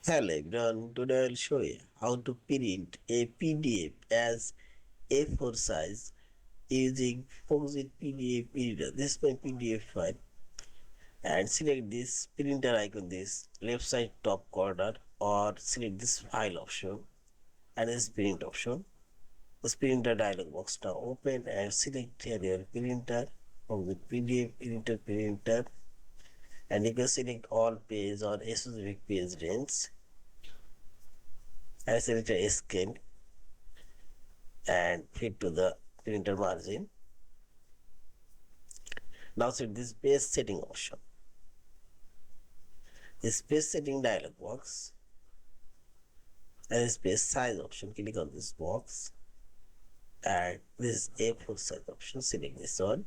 Hello everyone, today I'll show you how to print a PDF as A4 size using Foxit PDF Editor. This is my PDF file and select this printer icon, this left side top corner, or select this file option and this print option. This printer dialog box now open and select here your printer from the PDF Editor printer, and you can select all page or a specific page range and select a scale and fit to the printer margin. Now set this page setting option. This page setting dialog box and this page size option, click on this box and this A4 size option, select this one.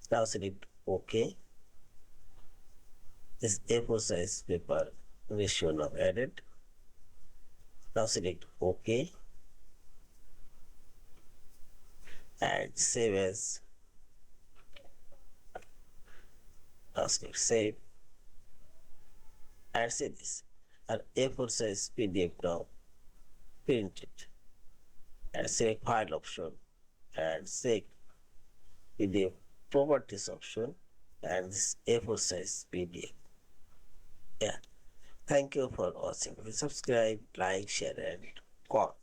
Now select OK. This A4 size paper ratio now added. Now select OK and save as. Now select save and say this an A4 size PDF now printed, and select file option and select PDF properties option and this A4 size PDF. Yeah, thank you for watching. Please subscribe, like, share and comment.